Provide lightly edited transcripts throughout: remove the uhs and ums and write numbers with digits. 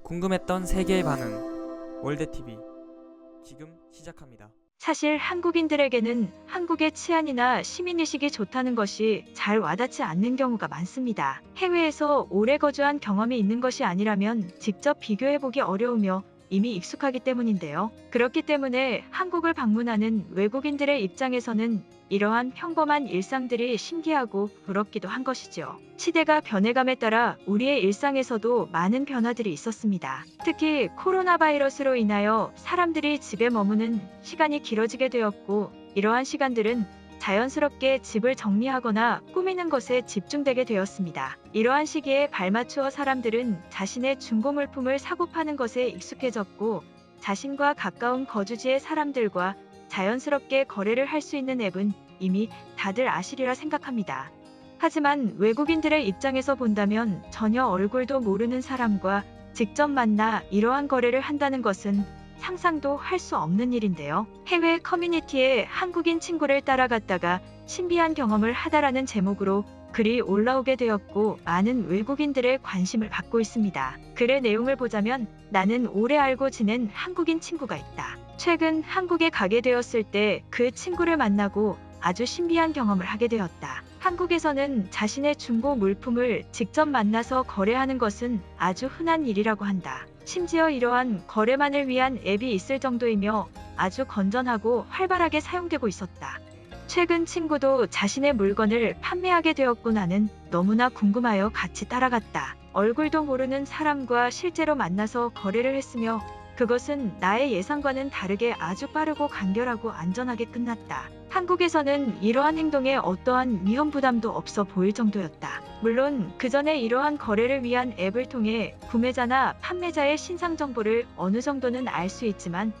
궁금했던 세계의 반응. 월드TV 지금 시작합니다. 사실 한국인들에게는 한국의 치안이나 시민의식이 좋다는 것이 잘 와닿지 않는 경우가 많습니다. 해외에서 오래 거주한 경험이 있는 것이 아니라면 직접 비교해보기 어려우며 이미 익숙하기 때문인데요. 그렇기 때문에 한국을 방문하는 외국인들의 입장에서는 이러한 평범한 일상들이 신기하고 부럽기도 한 것이죠. 시대가 변해감에 따라 우리의 일상에서도 많은 변화들이 있었습니다. 특히 코로나 바이러스로 인하여 사람들이 집에 머무는 시간이 길어지게 되었고, 이러한 시간들은 자연스럽게 집을 정리하거나 꾸미는 것에 집중되게 되었습니다. 이러한 시기에 발맞추어 사람들은 자신의 중고 물품을 사고 파는 것에 익숙해졌고, 자신과 가까운 거주지의 사람들과 자연스럽게 거래를 할 수 있는 앱은 이미 다들 아시리라 생각합니다. 하지만 외국인들의 입장에서 본다면 전혀 얼굴도 모르는 사람과 직접 만나 이러한 거래를 한다는 것은 상상도 할 수 없는 일인데요. 해외 커뮤니티에 한국인 친구를 따라갔다가 신비한 경험을 하다라는 제목으로 글이 올라오게 되었고, 많은 외국인들의 관심을 받고 있습니다. 글의 내용을 보자면, 나는 오래 알고 지낸 한국인 친구가 있다. 최근 한국에 가게 되었을 때 그 친구를 만나고 아주 신비한 경험을 하게 되었다. 한국에서는 자신의 중고 물품을 직접 만나서 거래하는 것은 아주 흔한 일이라고 한다. 심지어 이러한 거래만을 위한 앱이 있을 정도이며 아주 건전하고 활발하게 사용되고 있었다. 최근 친구도 자신의 물건을 판매하게 되었고, 나는 너무나 궁금하여 같이 따라갔다. 얼굴도 모르는 사람과 실제로 만나서 거래를 했으며 그것은 나의 예상과는 다르게 아주 빠르고 간결하고 안전하게 끝났다. 한국에서는 이러한 행동에 어떠한 위험 부담도 없어 보일 정도였다. 물론 그 전에 이러한 거래를 위한 앱을 통해 구매자나 판매자의 신상 정보를 어느 정도는 알 수 있지만,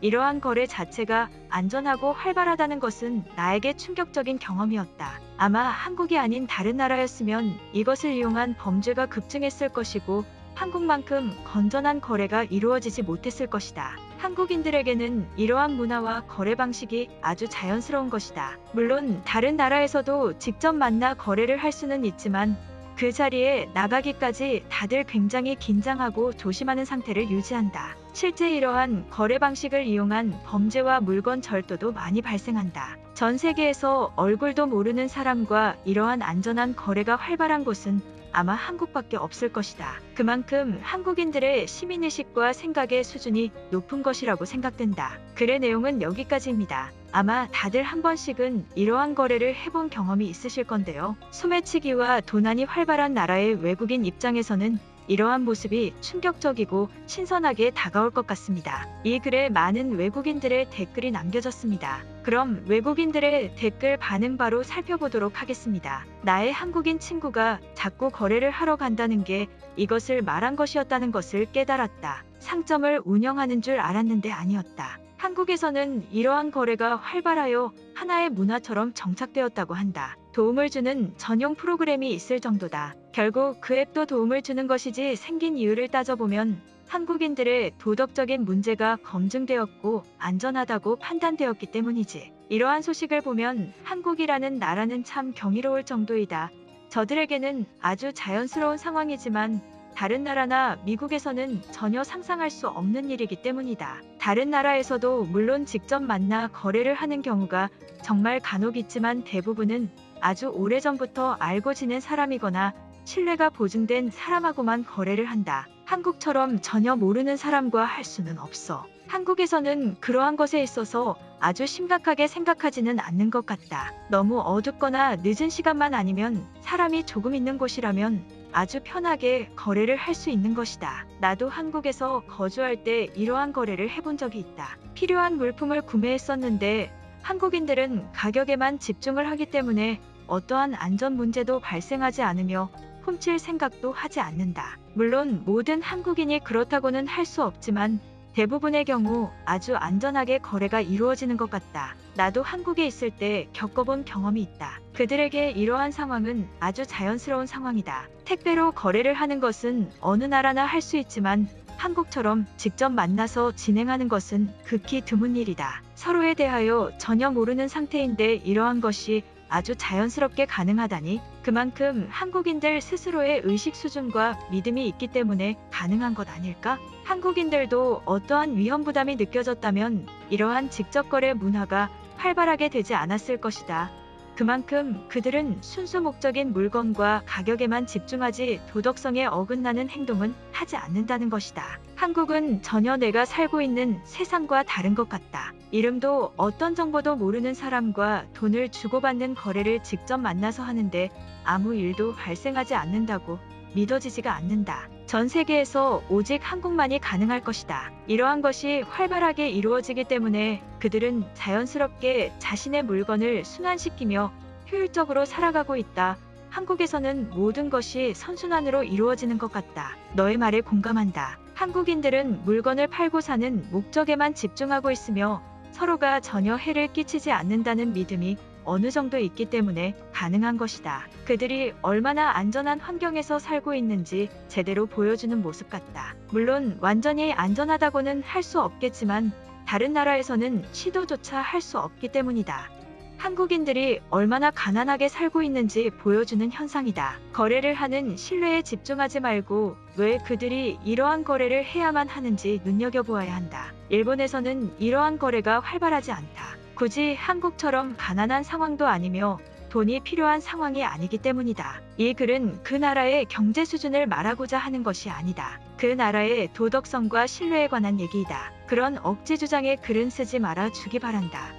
이러한 거래 자체가 안전하고 활발하다는 것은 나에게 충격적인 경험이었다. 아마 한국이 아닌 다른 나라였으면 이것을 이용한 범죄가 급증했을 것이고, 한국만큼 건전한 거래가 이루어지지 못했을 것이다. 한국인들에게는 이러한 문화와 거래 방식이 아주 자연스러운 것이다. 물론 다른 나라에서도 직접 만나 거래를 할 수는 있지만 그 자리에 나가기까지 다들 굉장히 긴장하고 조심하는 상태를 유지한다. 실제 이러한 거래 방식을 이용한 범죄와 물건 절도도 많이 발생한다. 전 세계에서 얼굴도 모르는 사람과 이러한 안전한 거래가 활발한 곳은 아마 한국밖에 없을 것이다. 그만큼 한국인들의 시민의식과 생각의 수준이 높은 것이라고 생각된다. 글의 내용은 여기까지입니다. 아마 다들 한 번씩은 이러한 거래를 해본 경험이 있으실 건데요. 소매치기와 도난이 활발한 나라의 외국인 입장에서는 이러한 모습이 충격적이고 신선하게 다가올 것 같습니다. 이 글에 많은 외국인들의 댓글이 남겨졌습니다. 그럼 외국인들의 댓글 반응 바로 살펴보도록 하겠습니다. 나의 한국인 친구가 자꾸 거래를 하러 간다는 게 이것을 말한 것이었다는 것을 깨달았다. 상점을 운영하는 줄 알았는데 아니었다. 한국에서는 이러한 거래가 활발하여 하나의 문화처럼 정착되었다고 한다. 도움을 주는 전용 프로그램이 있을 정도다. 결국 그 앱도 도움을 주는 것이지, 생긴 이유를 따져보면 한국인들의 도덕적인 문제가 검증되었고 안전하다고 판단되었기 때문이지. 이러한 소식을 보면 한국이라는 나라는 참 경이로울 정도이다. 저들에게는 아주 자연스러운 상황이지만 다른 나라나 미국에서는 전혀 상상할 수 없는 일이기 때문이다. 다른 나라에서도 물론 직접 만나 거래를 하는 경우가 정말 간혹 있지만 대부분은 아주 오래전부터 알고 지낸 사람이거나 신뢰가 보증된 사람하고만 거래를 한다. 한국처럼 전혀 모르는 사람과 할 수는 없어. 한국에서는 그러한 것에 있어서 아주 심각하게 생각하지는 않는 것 같다. 너무 어둡거나 늦은 시간만 아니면 사람이 조금 있는 곳이라면 아주 편하게 거래를 할 수 있는 것이다. 나도 한국에서 거주할 때 이러한 거래를 해본 적이 있다. 필요한 물품을 구매했었는데 한국인들은 가격에만 집중을 하기 때문에 어떠한 안전 문제도 발생하지 않으며 훔칠 생각도 하지 않는다. 물론 모든 한국인이 그렇다고는 할 수 없지만 대부분의 경우 아주 안전하게 거래가 이루어지는 것 같다. 나도 한국에 있을 때 겪어본 경험이 있다. 그들에게 이러한 상황은 아주 자연스러운 상황이다. 택배로 거래를 하는 것은 어느 나라나 할 수 있지만 한국처럼 직접 만나서 진행하는 것은 극히 드문 일이다. 서로에 대하여 전혀 모르는 상태인데 이러한 것이 아주 자연스럽게 가능하다니 그만큼 한국인들 스스로의 의식 수준과 믿음이 있기 때문에 가능한 것 아닐까? 한국인들도 어떠한 위험 부담이 느껴졌다면 이러한 직접 거래 문화가 활발하게 되지 않았을 것이다. 그만큼 그들은 순수 목적인 물건과 가격에만 집중하지 도덕성에 어긋나는 행동은 하지 않는다는 것이다. 한국은 전혀 내가 살고 있는 세상과 다른 것 같다. 이름도 어떤 정보도 모르는 사람과 돈을 주고받는 거래를 직접 만나서 하는데 아무 일도 발생하지 않는다고 믿어지지가 않는다. 전 세계에서 오직 한국만이 가능할 것이다. 이러한 것이 활발하게 이루어지기 때문에 그들은 자연스럽게 자신의 물건을 순환시키며 효율적으로 살아가고 있다. 한국에서는 모든 것이 선순환으로 이루어지는 것 같다. 너의 말에 공감한다. 한국인들은 물건을 팔고 사는 목적에만 집중하고 있으며 서로가 전혀 해를 끼치지 않는다는 믿음이 어느 정도 있기 때문에 가능한 것이다. 그들이 얼마나 안전한 환경에서 살고 있는지 제대로 보여주는 모습 같다. 물론 완전히 안전하다고는 할 수 없겠지만 다른 나라에서는 시도조차 할 수 없기 때문이다. 한국인들이 얼마나 가난하게 살고 있는지 보여주는 현상이다. 거래를 하는 신뢰에 집중하지 말고 왜 그들이 이러한 거래를 해야만 하는지 눈여겨보아야 한다. 일본에서는 이러한 거래가 활발하지 않다. 굳이 한국처럼 가난한 상황도 아니며 돈이 필요한 상황이 아니기 때문이다. 이 글은 그 나라의 경제 수준을 말하고자 하는 것이 아니다. 그 나라의 도덕성과 신뢰에 관한 얘기이다. 그런 억지 주장의 글은 쓰지 말아 주기 바란다.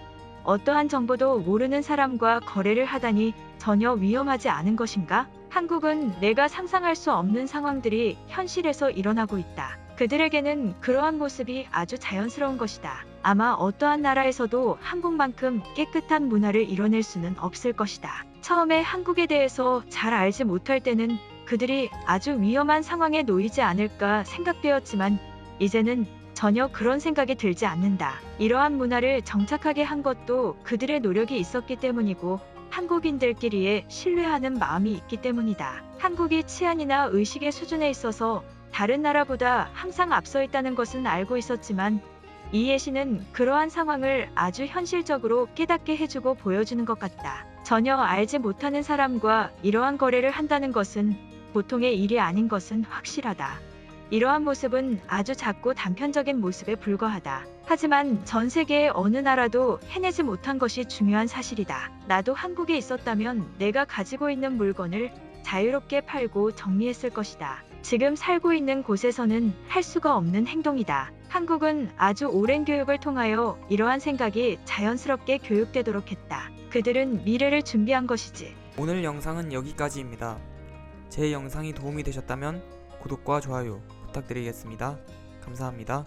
어떠한 정보도 모르는 사람과 거래를 하다니 전혀 위험하지 않은 것인가? 한국은 내가 상상할 수 없는 상황들이 현실에서 일어나고 있다. 그들에게는 그러한 모습이 아주 자연스러운 것이다. 아마 어떠한 나라에서도 한국만큼 깨끗한 문화를 이뤄낼 수는 없을 것이다. 처음에 한국에 대해서 잘 알지 못할 때는 그들이 아주 위험한 상황에 놓이지 않을까 생각되었지만 이제는 전혀 그런 생각이 들지 않는다. 이러한 문화를 정착하게 한 것도 그들의 노력이 있었기 때문이고 한국인들끼리의 신뢰하는 마음이 있기 때문이다. 한국이 치안이나 의식의 수준에 있어서 다른 나라보다 항상 앞서 있다는 것은 알고 있었지만 이 예시는 그러한 상황을 아주 현실적으로 깨닫게 해주고 보여주는 것 같다. 전혀 알지 못하는 사람과 이러한 거래를 한다는 것은 보통의 일이 아닌 것은 확실하다. 이러한 모습은 아주 작고 단편적인 모습에 불과하다. 하지만 전 세계의 어느 나라도 해내지 못한 것이 중요한 사실이다. 나도 한국에 있었다면 내가 가지고 있는 물건을 자유롭게 팔고 정리했을 것이다. 지금 살고 있는 곳에서는 할 수가 없는 행동이다. 한국은 아주 오랜 교육을 통하여 이러한 생각이 자연스럽게 교육되도록 했다. 그들은 미래를 준비한 것이지. 오늘 영상은 여기까지입니다. 제 영상이 도움이 되셨다면 구독과 좋아요 부탁드리겠습니다. 감사합니다.